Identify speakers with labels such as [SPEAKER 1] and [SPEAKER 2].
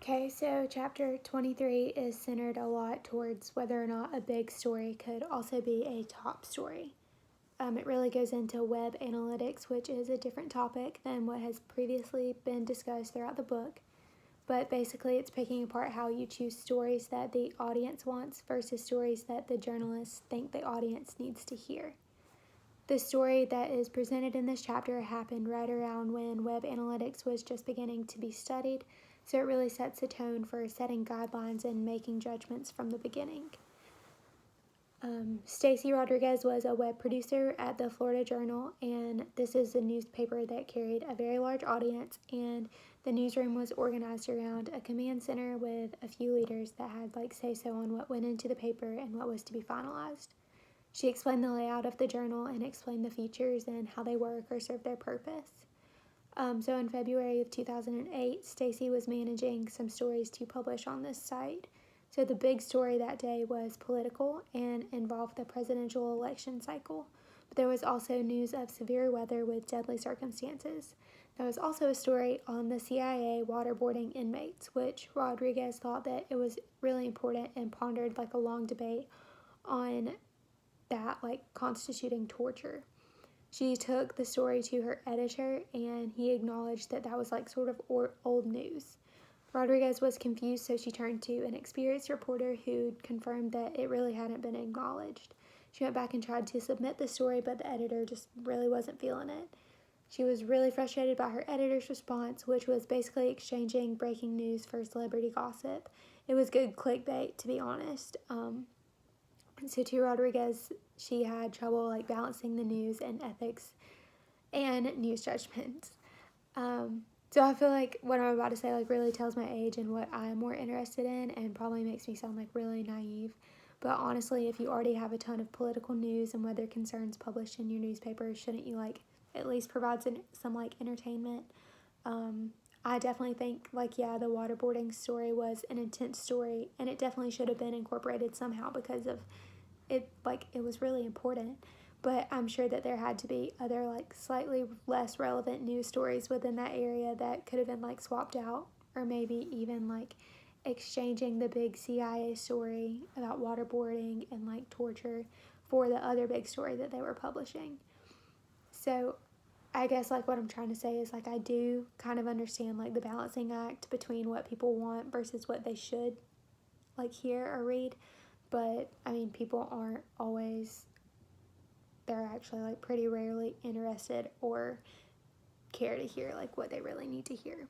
[SPEAKER 1] Okay, so chapter 23 is centered a lot towards whether or not a big story could also be a top story. It really goes into web analytics, which is a different topic than what has previously been discussed throughout the book. But basically, it's picking apart how you choose stories that the audience wants versus stories that the journalists think the audience needs to hear. The story that is presented in this chapter happened right around when web analytics was just beginning to be studied, so it really sets the tone for setting guidelines and making judgments from the beginning. Stacy Rodriguez was a web producer at the Florida Journal, and this is a newspaper that carried a very large audience, and the newsroom was organized around a command center with a few leaders that had say-so on what went into the paper and what was to be finalized. She explained the layout of the journal and explained the features and how they work or serve their purpose. So in February of 2008, Stacy was managing some stories to publish on this site. So the big story that day was political and involved the presidential election cycle. But there was also news of severe weather with deadly circumstances. There was also a story on the CIA waterboarding inmates, which Rodriguez thought that it was really important and pondered a long debate on that constituting torture. She took the story to her editor and he acknowledged that that was sort of old news. Rodriguez was confused, so she turned to an experienced reporter who confirmed that it really hadn't been acknowledged. She went back and tried to submit the story, but the editor just really wasn't feeling it. She was really frustrated by her editor's response, which was basically exchanging breaking news for celebrity gossip. It was good clickbait, to be honest. So to Rodriguez, she had trouble balancing the news and ethics and news judgments. So I feel like what I'm about to say really tells my age and what I'm more interested in, and probably makes me sound really naive. But honestly, if you already have a ton of political news and weather concerns published in your newspaper, shouldn't you at least provide some entertainment? I definitely think yeah, the waterboarding story was an intense story, and it definitely should have been incorporated somehow because of it. It was really important. But I'm sure that there had to be other slightly less relevant news stories within that area that could have been swapped out, or maybe even exchanging the big CIA story about waterboarding and torture for the other big story that they were publishing. So I guess what I'm trying to say is I do kind of understand the balancing act between what people want versus what they should hear or read. But I mean, people aren't always, they're actually pretty rarely interested or care to hear what they really need to hear.